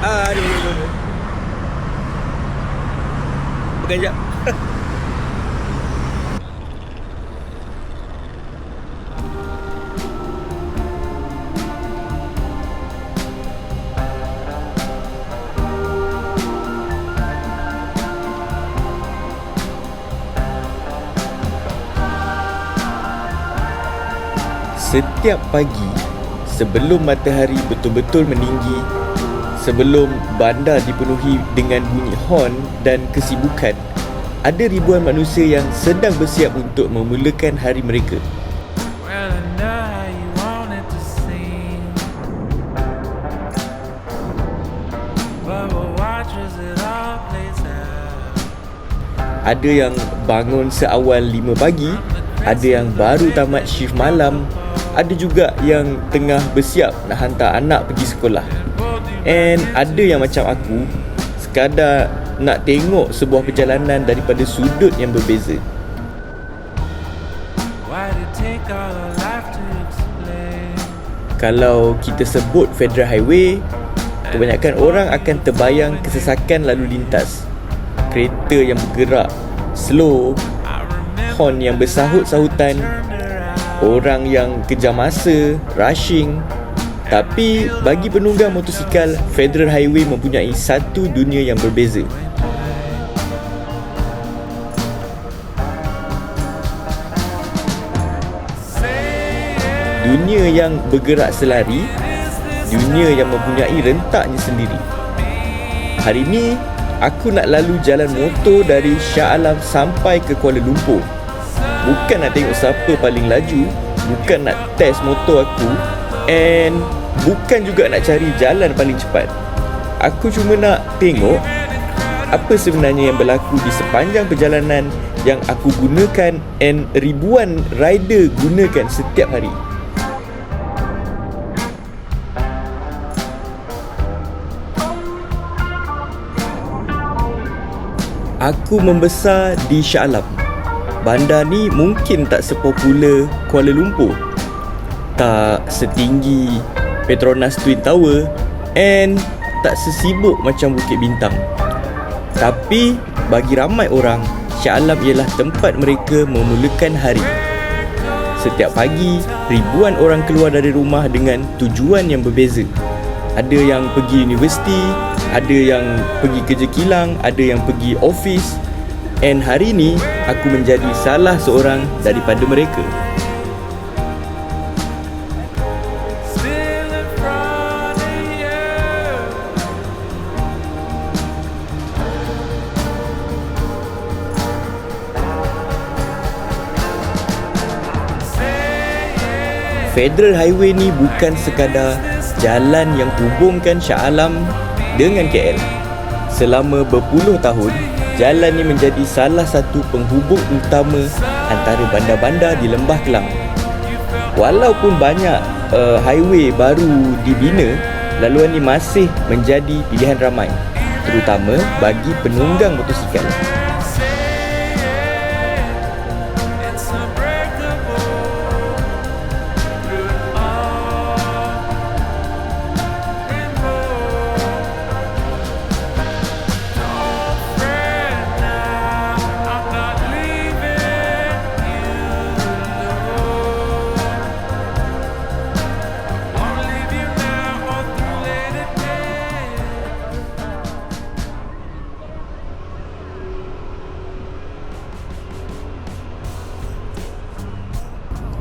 Aduh. Pegang jap. Setiap pagi, sebelum matahari betul-betul meninggi, sebelum bandar dipenuhi dengan bunyi horn dan kesibukan, ada ribuan manusia yang sedang bersiap untuk memulakan hari mereka. Ada yang bangun seawal 5 pagi, ada yang baru tamat shift malam, ada juga yang tengah bersiap nak hantar anak pergi sekolah. And ada yang macam aku, sekadar nak tengok sebuah perjalanan daripada sudut yang berbeza. Kalau kita sebut Federal Highway, kebanyakan orang akan terbayang kesesakan lalu lintas. Kereta yang bergerak slow, horn yang bersahut-sahutan, orang yang kejar masa, rushing. Tapi bagi penunggang motosikal, Federal Highway mempunyai satu dunia yang berbeza. Dunia yang bergerak selari, dunia yang mempunyai rentaknya sendiri. Hari ini, aku nak lalu jalan motor dari Shah Alam sampai ke Kuala Lumpur. Bukan nak tengok siapa paling laju, bukan nak test motor aku, and bukan juga nak cari jalan paling cepat. Aku cuma nak tengok apa sebenarnya yang berlaku di sepanjang perjalanan yang aku gunakan and ribuan rider gunakan setiap hari. Aku membesar di Shah Alam. Bandar ni mungkin tak sepopular Kuala Lumpur, tak setinggi Petronas Twin Tower, and tak sesibuk macam Bukit Bintang. Tapi bagi ramai orang, Shah Alam ialah tempat mereka memulakan hari. Setiap pagi, ribuan orang keluar dari rumah dengan tujuan yang berbeza. Ada yang pergi universiti, ada yang pergi kerja kilang, ada yang pergi office. And hari ni, aku menjadi salah seorang daripada mereka. Federal Highway ni bukan sekadar jalan yang hubungkan Shah Alam dengan KL. Selama berpuluh tahun, jalan ni menjadi salah satu penghubung utama antara bandar-bandar di Lembah Kelang. Walaupun banyak highway baru dibina, laluan ni masih menjadi pilihan ramai, terutama bagi penunggang motosikal.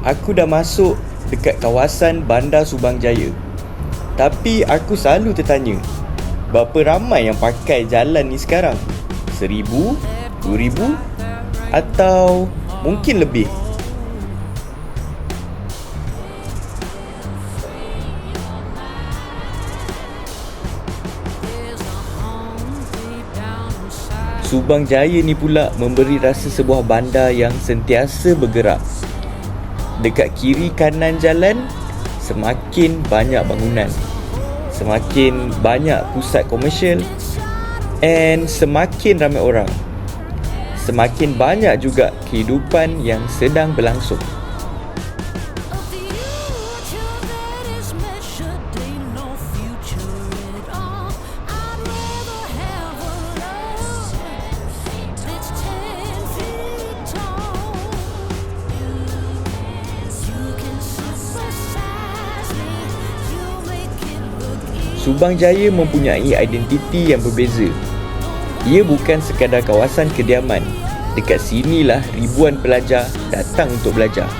Aku dah masuk dekat kawasan Bandar Subang Jaya. Tapi aku selalu tertanya, berapa ramai yang pakai jalan ni sekarang? 1,000? 2,000? Atau mungkin lebih? Subang Jaya ni pula memberi rasa sebuah bandar yang sentiasa bergerak. Dekat kiri kanan jalan, semakin banyak bangunan, semakin banyak pusat komersial, and semakin ramai orang. Semakin banyak juga kehidupan yang sedang berlangsung. Subang Jaya mempunyai identiti yang berbeza. Ia bukan sekadar kawasan kediaman. Dekat sinilah ribuan pelajar datang untuk belajar.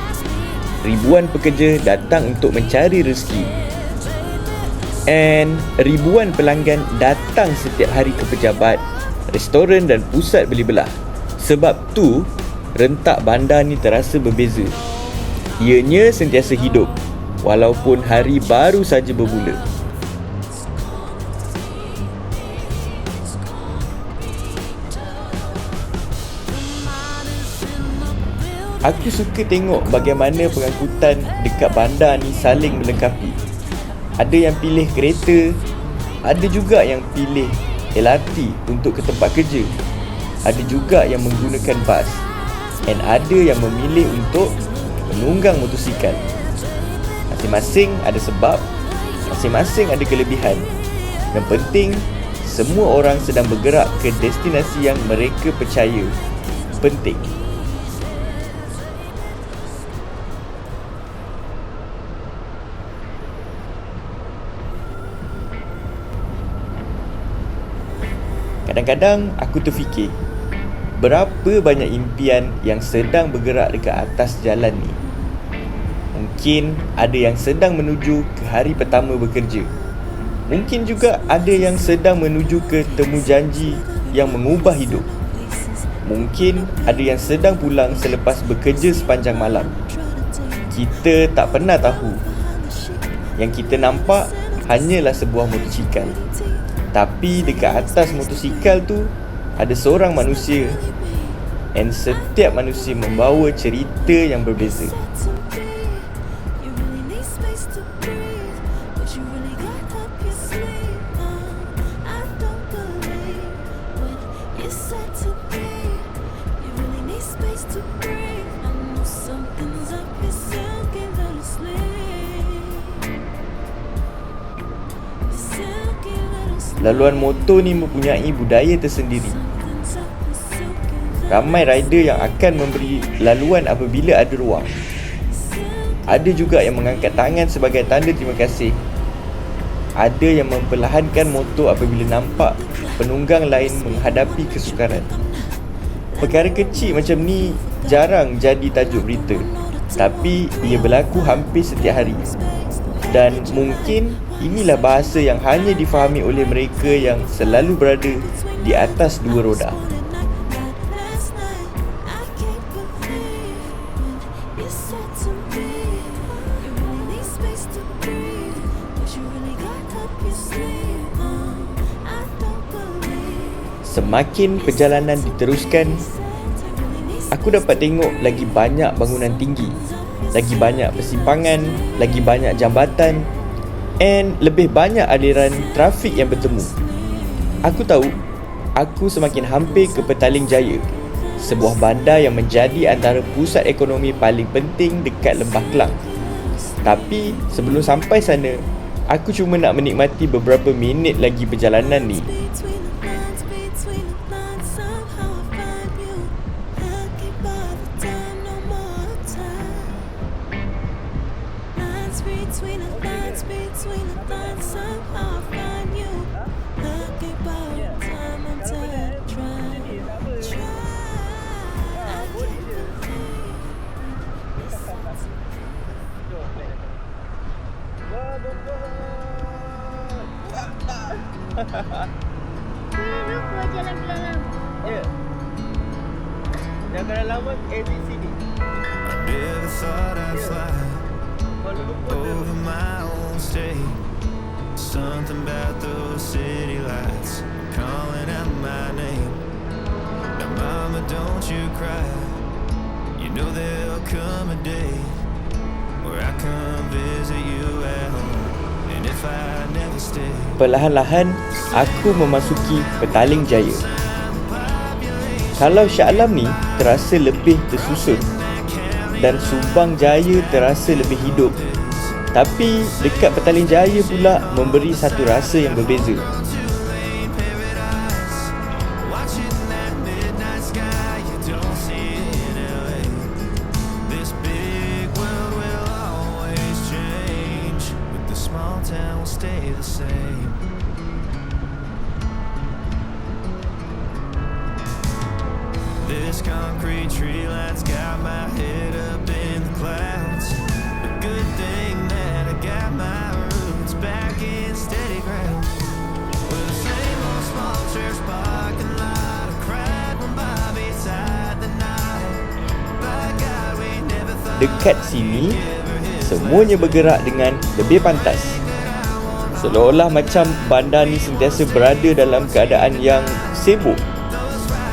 Ribuan pekerja datang untuk mencari rezeki. And ribuan pelanggan datang setiap hari ke pejabat, restoran dan pusat beli belah. Sebab tu, rentak bandar ni terasa berbeza. Ianya sentiasa hidup, walaupun hari baru saja bermula. Aku suka tengok bagaimana pengangkutan dekat bandar ni saling melengkapi. Ada yang pilih kereta, ada juga yang pilih LRT untuk ke tempat kerja. Ada juga yang menggunakan bas, dan ada yang memilih untuk menunggang motosikal. Masing-masing ada sebab, masing-masing ada kelebihan. Yang penting, semua orang sedang bergerak ke destinasi yang mereka percaya penting. Kadang-kadang aku terfikir, berapa banyak impian yang sedang bergerak dekat atas jalan ni. Mungkin ada yang sedang menuju ke hari pertama bekerja. Mungkin juga ada yang sedang menuju ke temu janji yang mengubah hidup. Mungkin ada yang sedang pulang selepas bekerja sepanjang malam. Kita tak pernah tahu. Yang kita nampak hanyalah sebuah motosikal. Tapi dekat atas motosikal tu ada seorang manusia, dan setiap manusia membawa cerita yang berbeza. Laluan motor ni mempunyai budaya tersendiri. Ramai rider yang akan memberi laluan apabila ada ruang. Ada juga yang mengangkat tangan sebagai tanda terima kasih. Ada yang memperlahankan motor apabila nampak penunggang lain menghadapi kesukaran. Perkara kecil macam ni jarang jadi tajuk berita, tapi ia berlaku hampir setiap hari. Dan mungkin inilah bahasa yang hanya difahami oleh mereka yang selalu berada di atas dua roda. Semakin perjalanan diteruskan, aku dapat tengok lagi banyak bangunan tinggi, lagi banyak persimpangan, lagi banyak jambatan, and lebih banyak aliran trafik yang bertemu. Aku tahu, aku semakin hampir ke Petaling Jaya, sebuah bandar yang menjadi antara pusat ekonomi paling penting dekat Lembah Kelang. Tapi sebelum sampai sana, aku cuma nak menikmati beberapa minit lagi perjalanan ni. Lupa jalan Kelang. Ya. Jangan lama ABCD. I never thought I'd fly over my own state. Something about those city lights calling out my name. Now mama, don't you cry. You know there'll come a day where I come visit you at home. And if I never stay, Perlahan-lahan aku memasuki Petaling Jaya. Kalau Shah Alam ni terasa lebih tersusun dan Subang Jaya terasa lebih hidup, tapi dekat Petaling Jaya pula memberi satu rasa yang berbeza. watching that midnight sky you don't see in LA. This big world will always change with the small small town will stay the same. This concrete tree line's got my head up in the clouds. A good thing that I got my roots back in steady ground. With the same old small church parking lot, I cried when Bobby tied the knot. By God, we never thought Dekat sini, semuanya bergerak dengan lebih pantas. Seolah-olah macam bandar ni sentiasa berada dalam keadaan yang sibuk.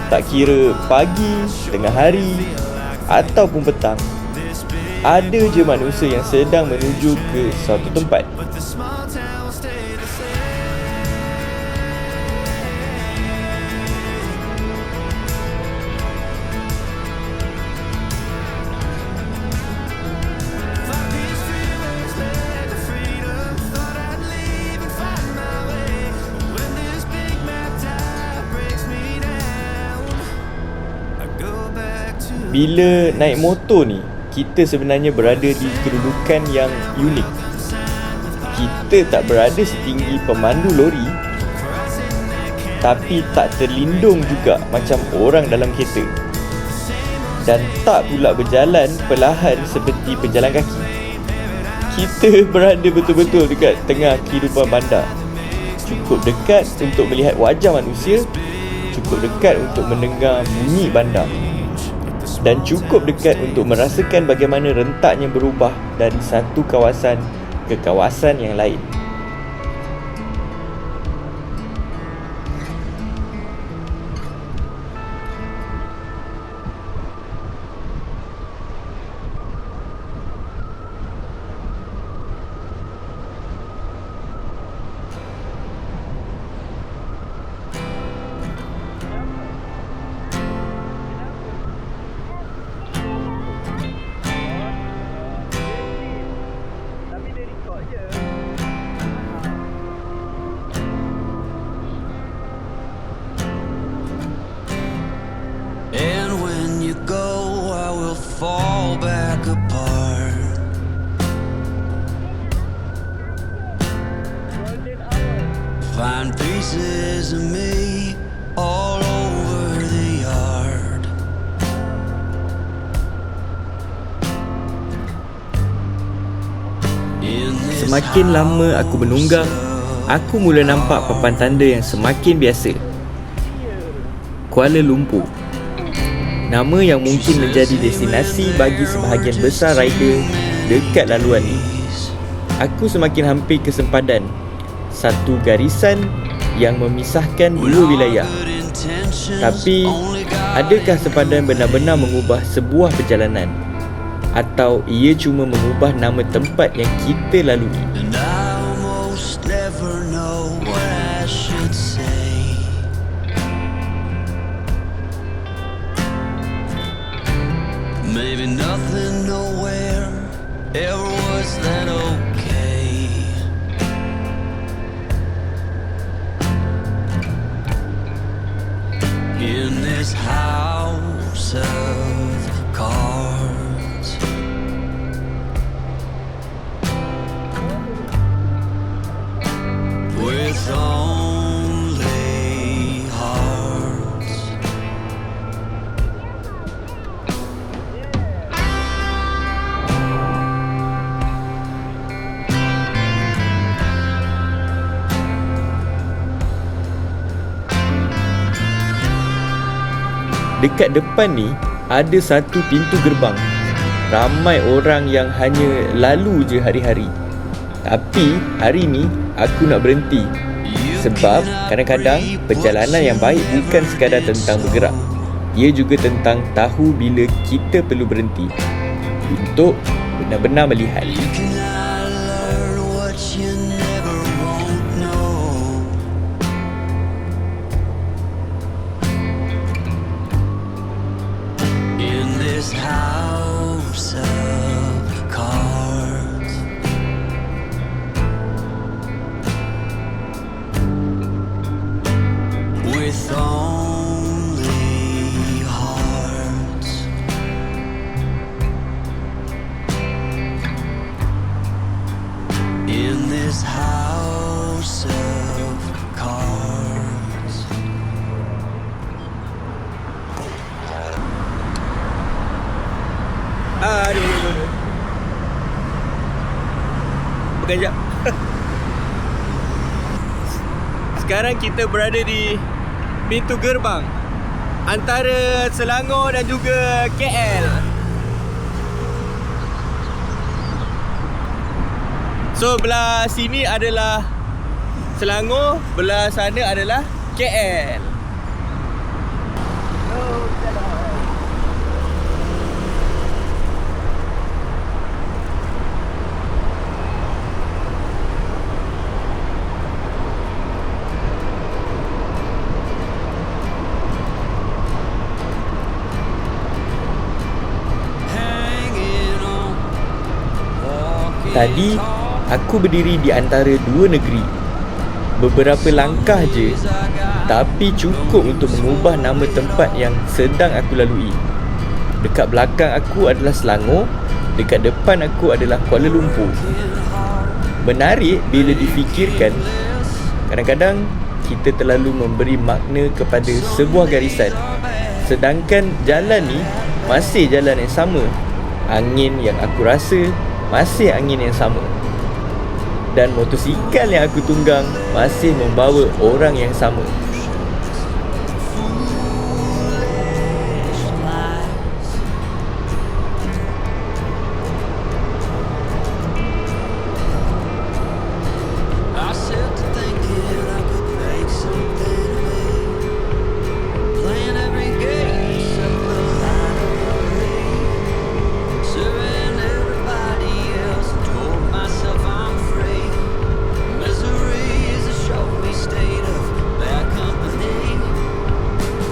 Tak kira pagi, tengah hari ataupun petang, ada je manusia yang sedang menuju ke suatu tempat. but the small town will stay the same. Thought these freeways led to freedom. Thought I'd leave and find my way. When this big map tide breaks me down, I go back to Bila naik motor ni, kita sebenarnya berada di kedudukan yang unik. Kita tak berada setinggi pemandu lori, tapi tak terlindung juga macam orang dalam kereta, dan tak pula berjalan perlahan seperti pejalan kaki. Kita berada betul-betul dekat tengah kehidupan bandar. Cukup dekat untuk melihat wajah manusia, cukup dekat untuk mendengar bunyi bandar, dan cukup dekat untuk merasakan bagaimana rentaknya berubah dari satu kawasan ke kawasan yang lain. And when you go, I will fall back apart. Find pieces of me all over the yard. In this Semakin lama aku menunggang, aku mula nampak papan tanda yang semakin biasa. Kuala Lumpur, nama yang mungkin menjadi destinasi bagi sebahagian besar rider dekat laluan ni. Aku semakin hampir ke sempadan, satu garisan yang memisahkan dua wilayah. Tapi, adakah sempadan benar-benar mengubah sebuah perjalanan? Atau ia cuma mengubah nama tempat yang kita lalui? And I almost never know what I should say. Maybe nothing nowhere ever was that okay. In this house of cards, with only hearts. Dekat depan ni ada satu pintu gerbang. Ramai orang yang hanya lalu je hari-hari. Tapi hari ni aku nak berhenti. Sebab kadang-kadang perjalanan yang baik bukan sekadar tentang bergerak. Ia juga tentang tahu bila kita perlu berhenti untuk benar-benar melihat. You cannot learn what you never won't know. In this house of cards, with only hearts. kejap. Sekarang kita berada di pintu gerbang antara Selangor dan juga KL. So belah sini adalah Selangor, belah sana adalah KL. Tadi aku berdiri di antara dua negeri. Beberapa langkah je, tapi cukup untuk mengubah nama tempat yang sedang aku lalui. Dekat belakang aku adalah Selangor, dekat depan aku adalah Kuala Lumpur. Menarik bila difikirkan, kadang-kadang kita terlalu memberi makna kepada sebuah garisan, sedangkan jalan ni masih jalan yang sama. Angin yang aku rasa masih angin yang sama. Dan motosikal yang aku tunggang masih membawa orang yang sama.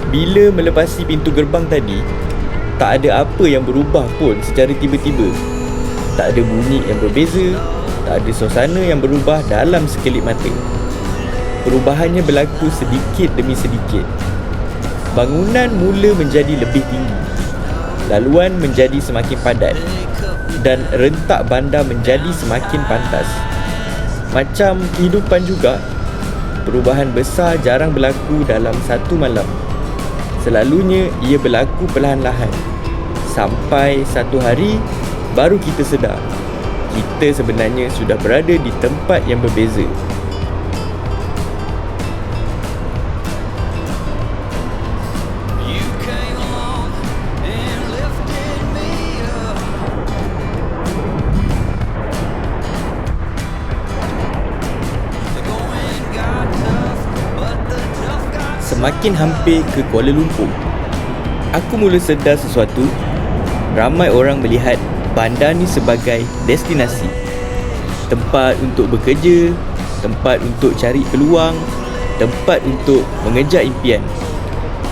Bila melepasi pintu gerbang tadi, tak ada apa yang berubah pun secara tiba-tiba. Tak ada bunyi yang berbeza, tak ada suasana yang berubah dalam sekelip mata. Perubahannya berlaku sedikit demi sedikit. Bangunan mula menjadi lebih tinggi, laluan menjadi semakin padat, dan rentak bandar menjadi semakin pantas. Macam kehidupan juga, perubahan besar jarang berlaku dalam satu malam. Selalunya ia berlaku perlahan-lahan. Sampai satu hari baru kita sedar kita sebenarnya sudah berada di tempat yang berbeza. Semakin hampir ke Kuala Lumpur, aku mula sedar sesuatu. Ramai orang melihat bandar ni sebagai destinasi, tempat untuk bekerja, tempat untuk cari peluang, tempat untuk mengejar impian.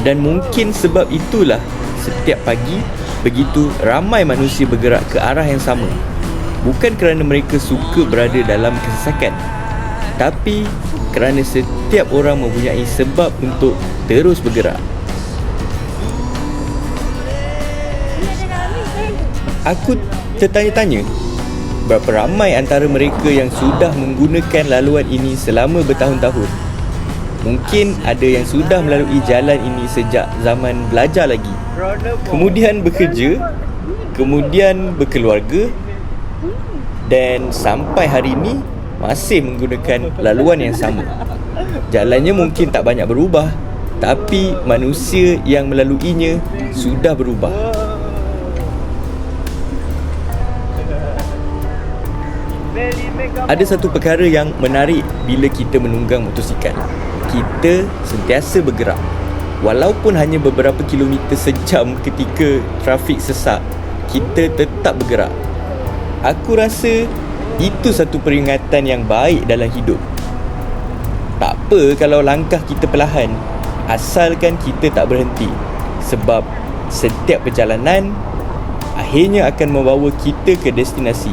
Dan mungkin sebab itulah setiap pagi begitu ramai manusia bergerak ke arah yang sama. Bukan kerana mereka suka berada dalam kesesakan, tapi kerana setiap orang mempunyai sebab untuk terus bergerak. Aku tertanya-tanya, berapa ramai antara mereka yang sudah menggunakan laluan ini selama bertahun-tahun? Mungkin ada yang sudah melalui jalan ini sejak zaman belajar lagi, kemudian bekerja, kemudian berkeluarga, dan sampai hari ini masih menggunakan laluan yang sama. Jalannya mungkin tak banyak berubah, tapi manusia yang melaluinya sudah berubah. Ada satu perkara yang menarik bila kita menunggang motosikal. Kita sentiasa bergerak, walaupun hanya beberapa kilometer sejam. Ketika trafik sesak, kita tetap bergerak. Aku rasa itu satu peringatan yang baik dalam hidup. Tak apa kalau langkah kita perlahan, asalkan kita tak berhenti. Sebab setiap perjalanan akhirnya akan membawa kita ke destinasi.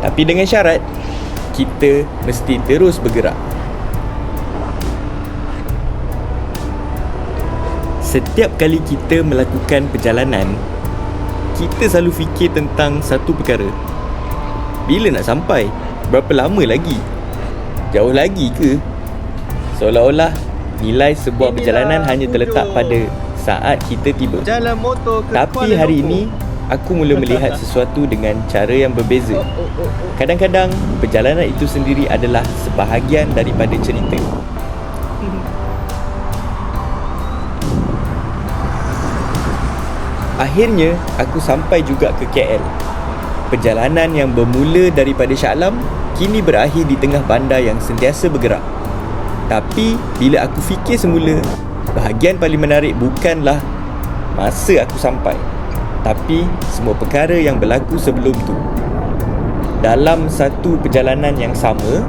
Tapi dengan syarat, kita mesti terus bergerak. Setiap kali kita melakukan perjalanan, kita selalu fikir tentang satu perkara. Bila nak sampai? Berapa lama lagi? Jauh lagi ke? Seolah-olah nilai sebuah perjalanan hanya terletak pada saat kita tiba. Tapi hari ini aku mula melihat sesuatu dengan cara yang berbeza. Kadang-kadang, perjalanan itu sendiri adalah sebahagian daripada cerita. Akhirnya, aku sampai juga ke KL. Perjalanan yang bermula daripada Shah Alam kini berakhir di tengah bandar yang sentiasa bergerak. Tapi, bila aku fikir semula, bahagian paling menarik bukanlah masa aku sampai, tapi semua perkara yang berlaku sebelum tu. Dalam satu perjalanan yang sama,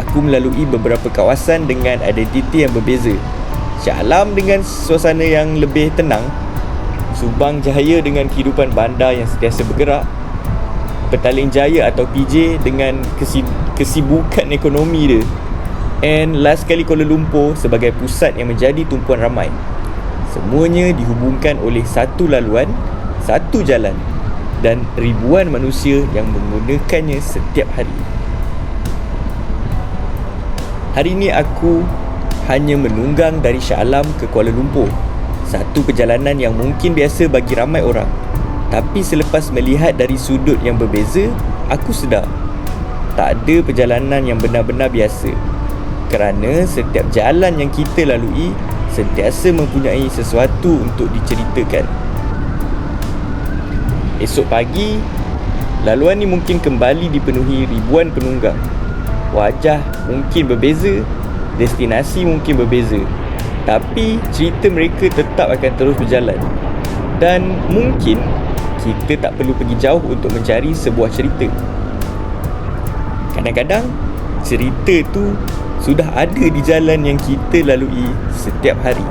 aku melalui beberapa kawasan dengan identiti yang berbeza. Shah Alam dengan suasana yang lebih tenang, Subang Jaya dengan kehidupan bandar yang sentiasa bergerak, Petaling Jaya atau PJ dengan kesibukan ekonomi dia, and last sekali Kuala Lumpur sebagai pusat yang menjadi tumpuan ramai. Semuanya dihubungkan oleh satu laluan, satu jalan dan ribuan manusia yang menggunakannya setiap hari. Hari ini aku hanya menunggang dari Shah Alam ke Kuala Lumpur. Satu perjalanan yang mungkin biasa bagi ramai orang. Tapi selepas melihat dari sudut yang berbeza, aku sedar tak ada perjalanan yang benar-benar biasa. Kerana setiap jalan yang kita lalui sentiasa mempunyai sesuatu untuk diceritakan. Esok pagi, laluan ni mungkin kembali dipenuhi ribuan penunggang. Wajah mungkin berbeza, destinasi mungkin berbeza, tapi cerita mereka tetap akan terus berjalan. Dan mungkin kita tak perlu pergi jauh untuk mencari sebuah cerita. Kadang-kadang cerita tu sudah ada di jalan yang kita lalui setiap hari.